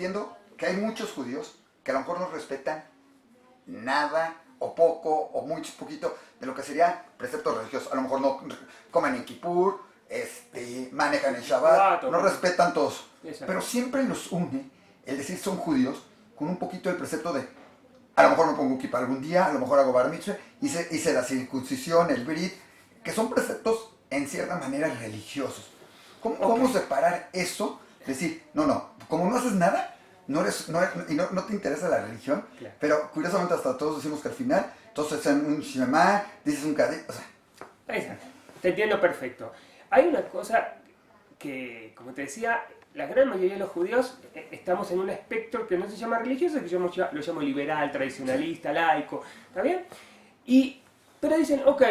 entiendo que hay muchos judíos que a lo mejor no respetan nada o poco o muy poquito de lo que sería preceptos religiosos. A lo mejor no comen en Kippur, manejan en Shabbat, no respetan todos. Exacto. Pero siempre los une el decir son judíos con un poquito el precepto de a lo mejor me pongo kippah algún día, a lo mejor hago bar mitzvah, hice la circuncisión, el brit, que son preceptos en cierta manera religiosos. ¿Cómo separar eso? Decir, como no haces nada, no te interesa la religión, claro. Pero curiosamente hasta todos decimos que al final, todos hacen un shema, dices un kaddish, o sea. Exacto, te entiendo perfecto. Hay una cosa que, como te decía, la gran mayoría de los judíos estamos en un espectro que no se llama religioso, que yo lo llamo liberal, tradicionalista, laico, ¿está bien? Pero dicen, ok,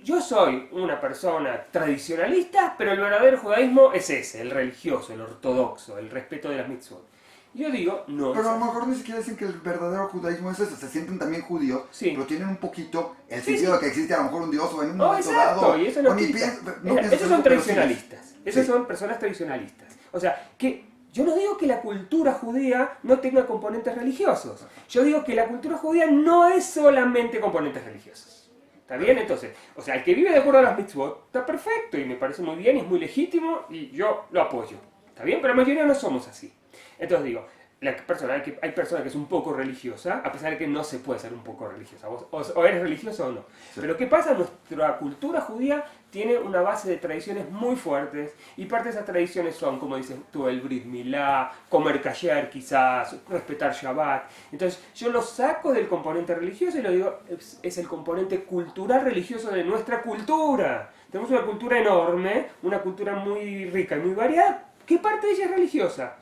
yo soy una persona tradicionalista, pero el verdadero judaísmo es ese, el religioso, el ortodoxo, el respeto de las mitzvot. Yo digo, no. Pero a lo mejor ni siquiera dicen que el verdadero judaísmo es ese, se sienten también judíos, sí. Pero tienen un poquito el sentido de que existe a lo mejor un Dios o en un momento exacto, dado. Y eso no esos son tradicionalistas, esas son personas tradicionalistas. O sea, que yo no digo que la cultura judía no tenga componentes religiosos. Yo digo que la cultura judía no es solamente componentes religiosos. ¿Está bien? Entonces, o sea, el que vive de acuerdo a las mitzvot está perfecto y me parece muy bien y es muy legítimo y yo lo apoyo. ¿Está bien? Pero la mayoría no somos así. Entonces digo, hay personas que es un poco religiosa, a pesar de que no se puede ser un poco religiosa. O eres religioso o no. Sí. Pero ¿qué pasa? Nuestra cultura judía tiene una base de tradiciones muy fuertes y parte de esas tradiciones son, como dices tú, el Brit Milá, comer kasher quizás, respetar Shabbat. Entonces yo lo saco del componente religioso y lo digo, es el componente cultural religioso de nuestra cultura. Tenemos una cultura enorme, una cultura muy rica y muy variada. ¿Qué parte de ella es religiosa?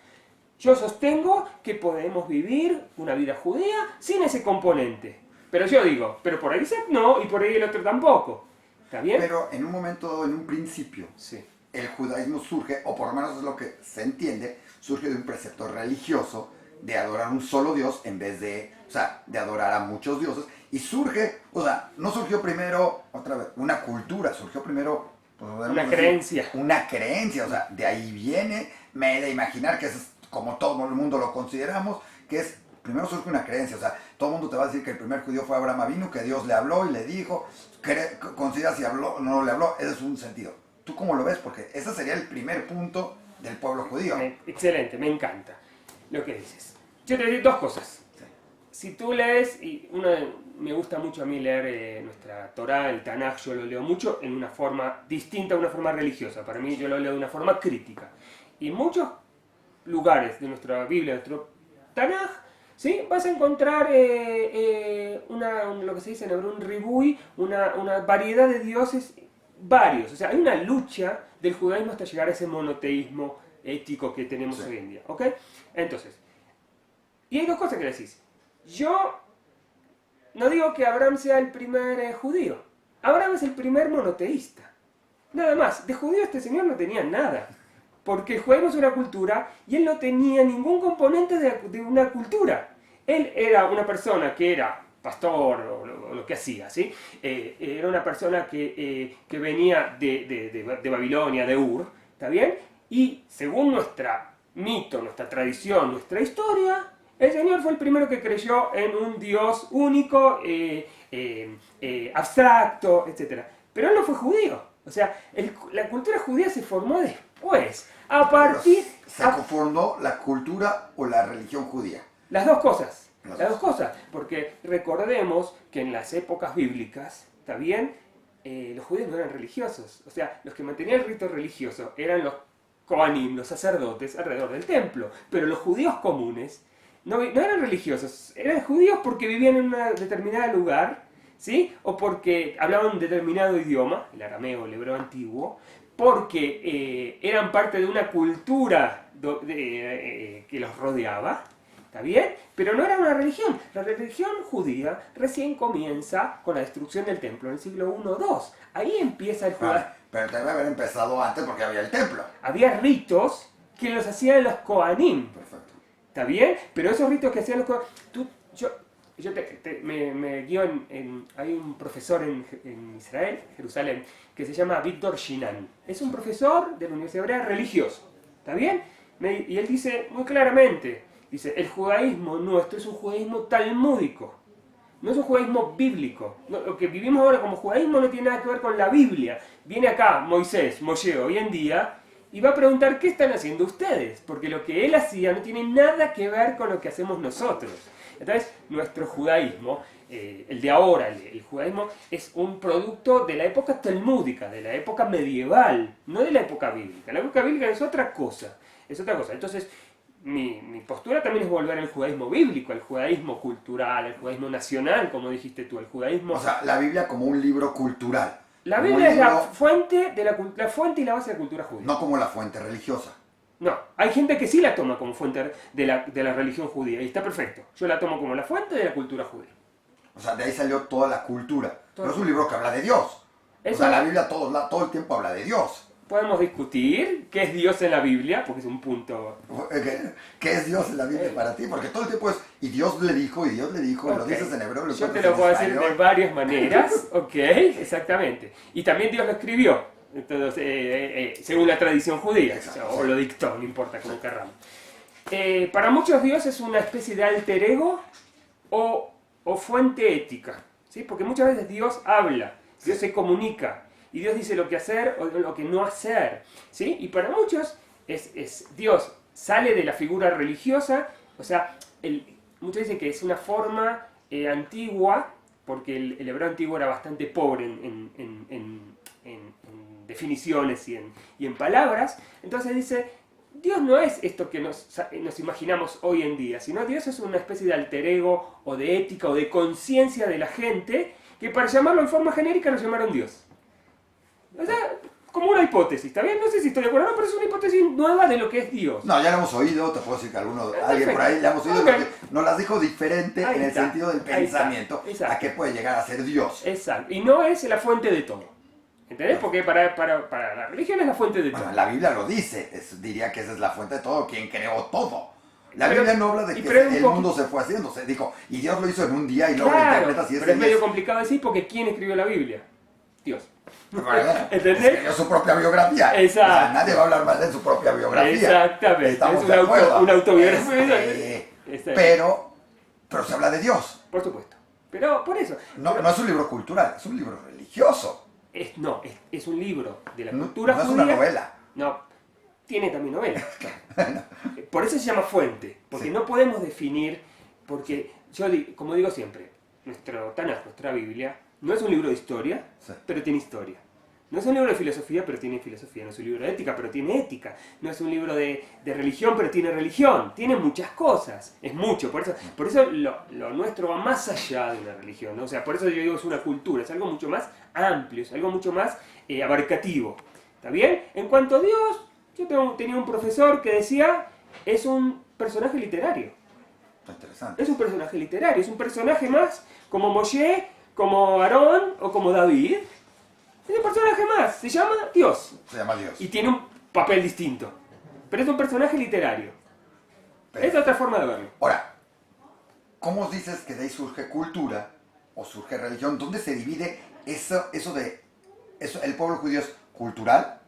Yo sostengo que podemos vivir una vida judía sin ese componente. Pero yo digo, pero por ahí dice no y por ahí el otro tampoco. ¿Está bien? Pero en un momento, en un principio, sí. El judaísmo surge, o por lo menos es lo que se entiende, surge de un precepto religioso de adorar un solo Dios en vez de adorar a muchos dioses. Y surge, no surgió primero, otra vez, una cultura, surgió primero... una creencia. Una creencia, de ahí viene, me he de imaginar que es como todo el mundo lo consideramos, que es, primero surge una creencia, todo el mundo te va a decir que el primer judío fue Abraham Avinu, que Dios le habló y le dijo, considera si habló o no le habló, ese es un sentido. ¿Tú cómo lo ves? Porque ese sería el primer punto del pueblo judío. Excelente, me encanta lo que dices. Yo te digo dos cosas. Sí. Si tú lees, me gusta mucho a mí leer nuestra Torá, el Tanaj, yo lo leo mucho en una forma distinta, una forma religiosa. Para mí yo lo leo de una forma crítica. Y muchos lugares de nuestra Biblia, de nuestro Tanaj, ¿sí? Vas a encontrar lo que se dice en hebreo, un ribuy, una variedad de dioses, varios. O sea, hay una lucha del judaísmo hasta llegar a ese monoteísmo ético que tenemos hoy en día. ¿Ok? Entonces, y hay dos cosas que decís. Yo no digo que Abraham sea el primer judío. Abraham es el primer monoteísta. Nada más. De judío este señor no tenía nada. Porque el judaísmo es una cultura y él no tenía ningún componente de una cultura. Él era una persona que era pastor o lo que hacía, ¿sí? Era una persona que venía de Babilonia, de Ur, ¿está bien? Y según nuestra mito, nuestra tradición, nuestra historia, el Señor fue el primero que creyó en un Dios único, abstracto, etc. Pero él no fue judío. O sea, la cultura judía se formó después. A partir... ¿Se conformó la cultura o la religión judía? Las dos cosas. Las dos cosas. Porque recordemos que en las épocas bíblicas, ¿está bien? Los judíos no eran religiosos. O sea, los que mantenían el rito religioso eran los Kohanim, los sacerdotes, alrededor del templo. Pero los judíos comunes no eran religiosos. Eran judíos porque vivían en un determinado lugar, ¿sí? O porque hablaban un determinado idioma, el arameo, el hebreo antiguo, porque eran parte de una cultura que los rodeaba, ¿está bien? Pero no era una religión. La religión judía recién comienza con la destrucción del templo en el siglo I o II. Ahí empieza el judaísmo. Pero debe haber empezado antes porque había el templo. Había ritos que los hacían los Kohanim. Perfecto. ¿Está bien? Pero esos ritos que hacían los Kohanim... Yo me guío hay un profesor en Israel, Jerusalén, que se llama Víctor Shinan. Es un profesor de la Universidad Hebrea religioso. ¿Está bien? Y él dice muy claramente, Dice, el judaísmo nuestro es un judaísmo talmúdico, no es un judaísmo bíblico. Lo que vivimos ahora como judaísmo no tiene nada que ver con la Biblia. Viene acá Moisés, Moshe, hoy en día, y va a preguntar qué están haciendo ustedes, porque lo que él hacía no tiene nada que ver con lo que hacemos nosotros. Entonces, nuestro judaísmo, el de ahora, el judaísmo, es un producto de la época talmúdica, de la época medieval, no de la época bíblica. La época bíblica es otra cosa, es otra cosa. Entonces, mi postura también es volver al judaísmo bíblico, al judaísmo cultural, al judaísmo nacional, como dijiste tú, al judaísmo... O sea, la Biblia como un libro cultural. La Biblia es la fuente, la fuente y la base de la cultura judía. No como la fuente religiosa. No, hay gente que sí la toma como fuente de la religión judía, y está perfecto. Yo la tomo como la fuente de la cultura judía. O sea, de ahí salió toda la cultura. Pero es un libro que habla de Dios. Eso, o sea, la Biblia todo el tiempo habla de Dios. Podemos discutir qué es Dios en la Biblia, porque es un punto... ¿Qué es Dios en la Biblia para ti? Porque todo el tiempo es, y Dios le dijo, y lo dices en hebreo, Yo te lo puedo decir de varias maneras, ok, exactamente. Y también Dios lo escribió, entonces, según la tradición judía, o lo dictó, no importa cómo querramos. Para muchos Dios es una especie de alter ego o fuente ética, ¿sí? Porque muchas veces Dios habla, Dios se comunica, y Dios dice lo que hacer o lo que no hacer, ¿sí? Y para muchos Dios sale de la figura religiosa, o sea, muchos dicen que es una forma antigua, porque el hebreo antiguo era bastante pobre en definiciones y en palabras, entonces dice, Dios no es esto que nos imaginamos hoy en día, sino Dios es una especie de alter ego, o de ética, o de conciencia de la gente, que para llamarlo en forma genérica lo llamaron Dios. O sea, como una hipótesis, ¿está bien? No sé si estoy de acuerdo, no, pero es una hipótesis nueva de lo que es Dios. No, ya lo hemos oído, te puedo decir que alguien por ahí ya hemos oído, porque nos las dijo diferente en el sentido del pensamiento, a qué puede llegar a ser Dios. Exacto, y no es la fuente de todo. ¿Entendés? Porque para la religión es la fuente de todo. Bueno, la Biblia lo dice, diría que esa es la fuente de todo, quien creó todo. La Biblia no habla de que el mundo se fue haciendo, se dijo, y Dios lo hizo en un día y luego lo interpreta si es. Pero es medio complicado decir porque ¿quién escribió la Biblia? Dios. ¿Entendés? Escribió su propia biografía. Exacto. O sea, nadie va a hablar mal de su propia biografía. Exactamente. Estamos es de acuerdo. Una autobiografía. Pero se habla de Dios. Por supuesto. Pero por eso. No es un libro cultural, es un libro religioso. Es un libro de la cultura judía. No es una novela. No, tiene también novela. Por eso se llama fuente, porque no podemos definir, porque yo, como digo siempre, nuestro Tanaj, nuestra Biblia, no es un libro de historia, pero tiene historia. No es un libro de filosofía, pero tiene filosofía. No es un libro de ética, pero tiene ética. No es un libro de religión, pero tiene religión. Tiene muchas cosas. Es mucho. Por eso lo nuestro va más allá de una religión, ¿no? O sea, por eso yo digo es una cultura. Es algo mucho más amplio, es algo mucho más abarcativo. ¿Está bien? En cuanto a Dios, yo tenía un profesor que decía, es un personaje literario. Interesante. Es un personaje literario. Es un personaje más como Moshe, como Aarón o como David. Es un personaje más, se llama Dios. Se llama Dios. Y tiene un papel distinto. Pero es un personaje literario. Es otra forma de verlo. Ahora, ¿cómo dices que de ahí surge cultura o surge religión? ¿Dónde se divide eso el pueblo judío es cultural?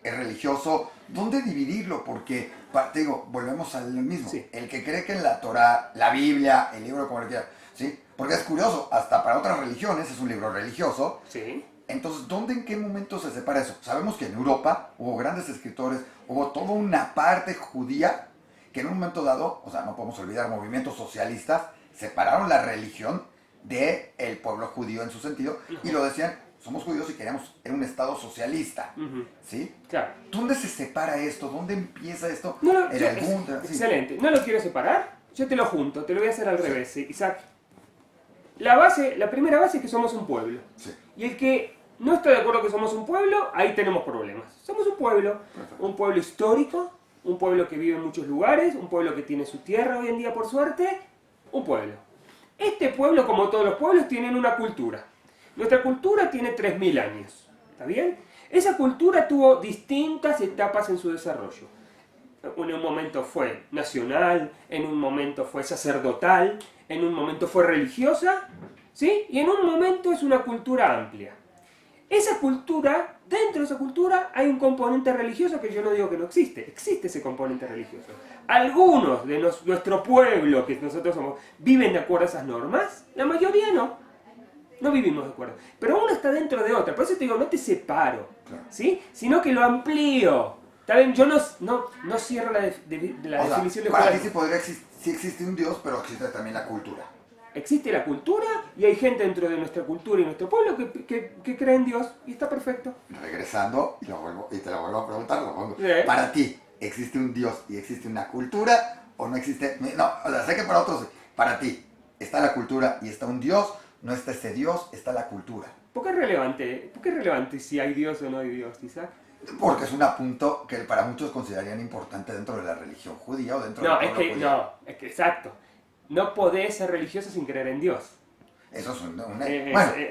¿Es religioso? ¿Dónde dividirlo? Porque, te digo, volvemos al mismo. Sí. El que cree que en la Torah, la Biblia, el libro como le quiera, ¿sí? Porque es curioso, hasta para otras religiones es un libro religioso. Sí. Entonces, ¿en qué momento se separa eso? Sabemos que en Europa hubo grandes escritores, hubo toda una parte judía que en un momento dado, o sea, no podemos olvidar, movimientos socialistas separaron la religión del pueblo judío en su sentido y lo decían, somos judíos y queríamos un estado socialista, ¿sí? Claro. ¿Dónde se separa esto? ¿Dónde empieza esto? Excelente. ¿No lo quiero separar? Yo te lo junto, te lo voy a hacer al revés, Isaac. La primera base es que somos un pueblo. Sí. Y el que no está de acuerdo que somos un pueblo, ahí tenemos problemas. Somos un pueblo. Perfecto. Un pueblo histórico, un pueblo que vive en muchos lugares, un pueblo que tiene su tierra hoy en día por suerte, un pueblo. Este pueblo, como todos los pueblos, tienen una cultura. Nuestra cultura tiene 3000 años. ¿Está bien? Esa cultura tuvo distintas etapas en su desarrollo. En un momento fue nacional, en un momento fue sacerdotal, en un momento fue religiosa, ¿sí? Y en un momento es una cultura amplia. esa cultura, dentro de esa cultura hay un componente religioso que yo no digo que no existe. Existe ese componente religioso. Algunos de nuestro pueblo, que nosotros somos, viven de acuerdo a esas normas. La mayoría no. No vivimos de acuerdo. Pero uno está dentro de otra. Por eso te digo, no te separo. ¿Sí? Sino que lo amplío. ¿Está bien? Yo no cierro la definición de para ti judaísmo. sí existe un Dios, pero existe también la cultura. Existe la cultura y hay gente dentro de nuestra cultura y nuestro pueblo que cree en Dios y está perfecto. Regresando, y te lo vuelvo a preguntar, Sí. para ti, ¿existe un Dios y existe una cultura o no existe? No, o sea, sé que para otros, para ti, está la cultura y está un Dios, no está ese Dios, está la cultura. ¿Por qué es relevante? ¿Por qué es relevante si hay Dios o no hay Dios, Isaac? Porque es un apunto que para muchos considerarían importante dentro de la religión judía o dentro del pueblo judío. No, es que exacto. No podés ser religioso sin creer en Dios. Eso es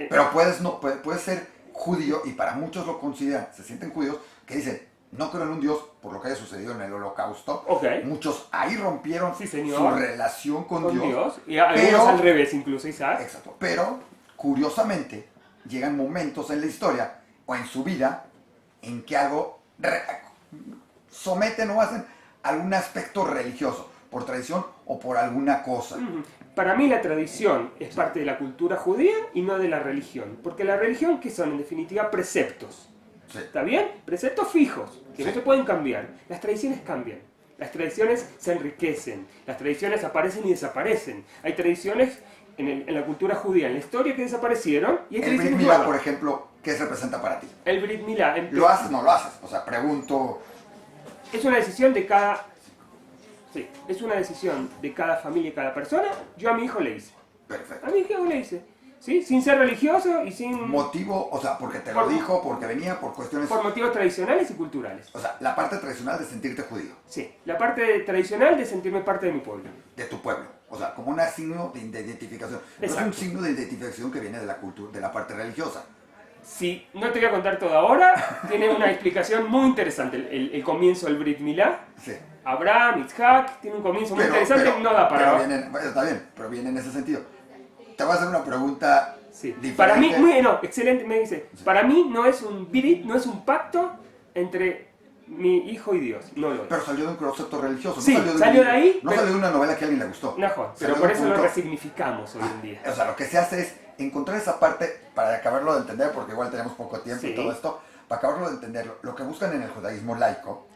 pero puedes ser judío y para muchos lo consideran, se sienten judíos, que dicen, no creo en un Dios por lo que haya sucedido en el Holocausto. Okay. Muchos ahí rompieron su relación con Dios. Y algunos al revés, incluso, Isaac. Exacto. Pero, curiosamente, llegan momentos en la historia o en su vida en que algo someten o hacen algún aspecto religioso, por tradición o por alguna cosa. Para mí la tradición es parte de la cultura judía y no de la religión. Porque la religión, ¿qué son? En definitiva, preceptos. Sí. ¿Está bien? Preceptos fijos, que no se pueden cambiar. Las tradiciones cambian. Las tradiciones se enriquecen. Las tradiciones aparecen y desaparecen. Hay tradiciones en la cultura judía, en la historia, que desaparecieron. Y hay el Brit Milá, por ejemplo, ¿qué representa para ti? El Brit Milá. ¿Lo haces o no lo haces? O sea, pregunto... Es una decisión de cada... Sí, es una decisión de cada familia y cada persona. Yo a mi hijo le hice. Perfecto. A mi hijo le hice. ¿Sí? Sin ser religioso y sin... Motivo, o sea, porque te lo dijo, porque venía, por cuestiones... Por motivos tradicionales y culturales. O sea, la parte tradicional de sentirte judío. Sí, la parte tradicional de sentirme parte de mi pueblo. De tu pueblo. O sea, como un signo de identificación. No es un signo de identificación que viene de la cultura, de la parte religiosa. Sí, no te voy a contar todo ahora. Tiene una explicación muy interesante. El comienzo del Brit Milá. Sí. Abraham, Isaac, tiene un comienzo muy interesante. No da para... Está bien, pero viene en ese sentido. Te voy a hacer una pregunta diferente. Para mí, excelente, me dice. Sí. Para mí no es un Brit, no es un pacto entre mi hijo y Dios. No lo es. Pero salió de un concepto religioso. Sí, no salió de ahí. No salió de una novela que a alguien le gustó. No, pero por eso lo resignificamos hoy en día. O sea, lo que se hace es encontrar esa parte para acabarlo de entender, porque igual tenemos poco tiempo y todo esto. Para acabarlo de entender, lo que buscan en el judaísmo laico,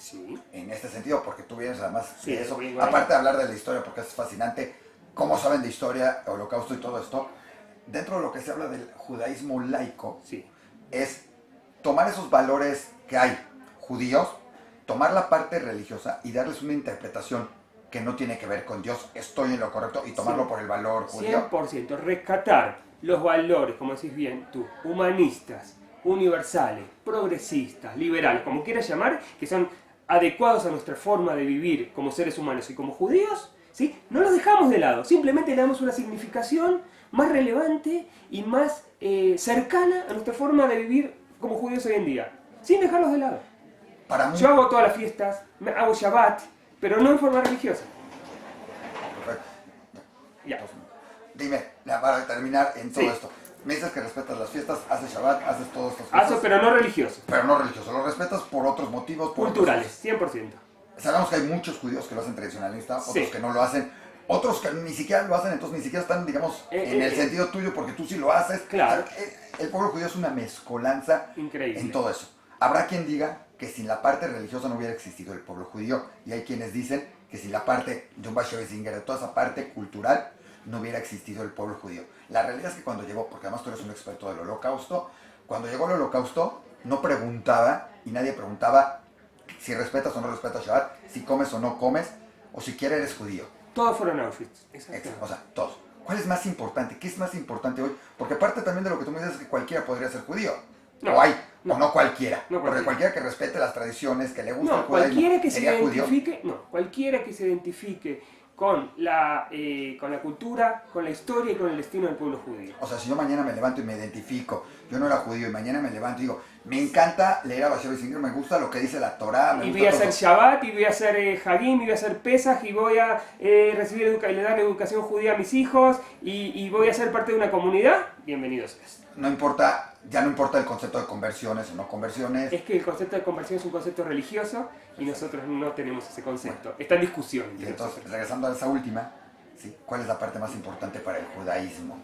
en este sentido, porque tú vienes además de eso, aparte de hablar de la historia, porque es fascinante, cómo saben de historia, holocausto y todo esto, dentro de lo que se habla del judaísmo laico, es tomar esos valores que hay judíos, tomar la parte religiosa y darles una interpretación que no tiene que ver con Dios, estoy en lo correcto, y tomarlo por el valor judío. 100%, rescatar los valores, como decís bien tú, humanistas, universales, progresistas, liberales, como quieras llamar, que son adecuados a nuestra forma de vivir como seres humanos y como judíos, ¿sí? No los dejamos de lado, simplemente le damos una significación más relevante y más cercana a nuestra forma de vivir como judíos hoy en día, sin dejarlos de lado. Yo hago todas las fiestas, hago Shabbat, pero no en forma religiosa. Perfecto. Ya. Dime, para terminar en todo esto. Me dices que respetas las fiestas, haces Shabbat, haces todas estas cosas. Pero no religioso. Pero no religioso, lo respetas por otros motivos. Culturales, 100%. Sabemos que hay muchos judíos que lo hacen tradicionalista, otros que no lo hacen, otros que ni siquiera lo hacen, entonces ni siquiera están, digamos, en el sentido tuyo porque tú sí lo haces. Claro. O sea, el pueblo judío es una mezcolanza increíble en todo eso. Habrá quien diga que sin la parte religiosa no hubiera existido el pueblo judío, y hay quienes dicen que sin la parte de un Basinger, de toda esa parte cultural, no hubiera existido el pueblo judío. La realidad es que cuando llegó, porque además tú eres un experto del holocausto, cuando llegó el holocausto no preguntaba, y nadie preguntaba si respetas o no respetas Shabbat, si comes o no comes, o siquiera eres judío. Todos fueron Auschwitz. O sea, todos. ¿Cuál es más importante? ¿Qué es más importante hoy? Porque parte también de lo que tú me dices es que cualquiera podría ser judío. No, o hay, o no cualquiera. Porque cualquiera que respete las tradiciones, que le guste el judaísmo, sería judío. Cualquiera que se identifique con la cultura, con la historia y con el destino del pueblo judío. O sea, si yo mañana me levanto y me identifico, yo no era judío, y mañana me levanto y digo, me encanta leer a Basinger Singer, me gusta lo que dice la Torá, y voy a hacer Shabbat, y voy a hacer Hagim, y voy a hacer Pesach, y voy a recibir y le dar educación judía a mis hijos, y voy a ser parte de una comunidad, bienvenidos seas. No importa ya no importa el concepto de conversiones o no conversiones. Es que el concepto de conversión es un concepto religioso y nosotros no tenemos ese concepto. Está en discusión. Y entonces, regresando a esa última, ¿sí? ¿Cuál es la parte más importante para el judaísmo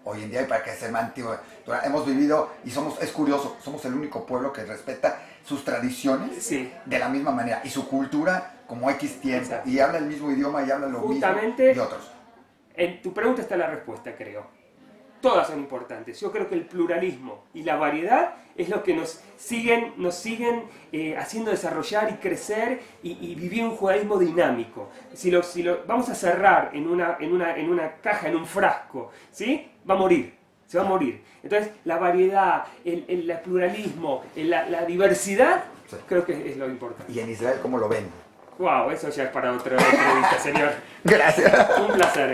hoy en día y para que se mantenga? Hemos vivido y es curioso, somos el único pueblo que respeta sus tradiciones de la misma manera y su cultura como X tiempo. Exacto. Y habla el mismo idioma y habla lo justamente, mismo y otros. En tu pregunta está la respuesta, creo. Todas son importantes. Yo creo que el pluralismo y la variedad es lo que nos siguen haciendo desarrollar y crecer y vivir un judaísmo dinámico. Si lo vamos a cerrar en una caja, en un frasco, ¿sí? Va a morir, se va a morir. Entonces, la variedad, el pluralismo, la diversidad, sí, creo que es lo importante. ¿Y en Israel cómo lo ven? Wow, eso ya es para otra entrevista, señor. Gracias. Un placer.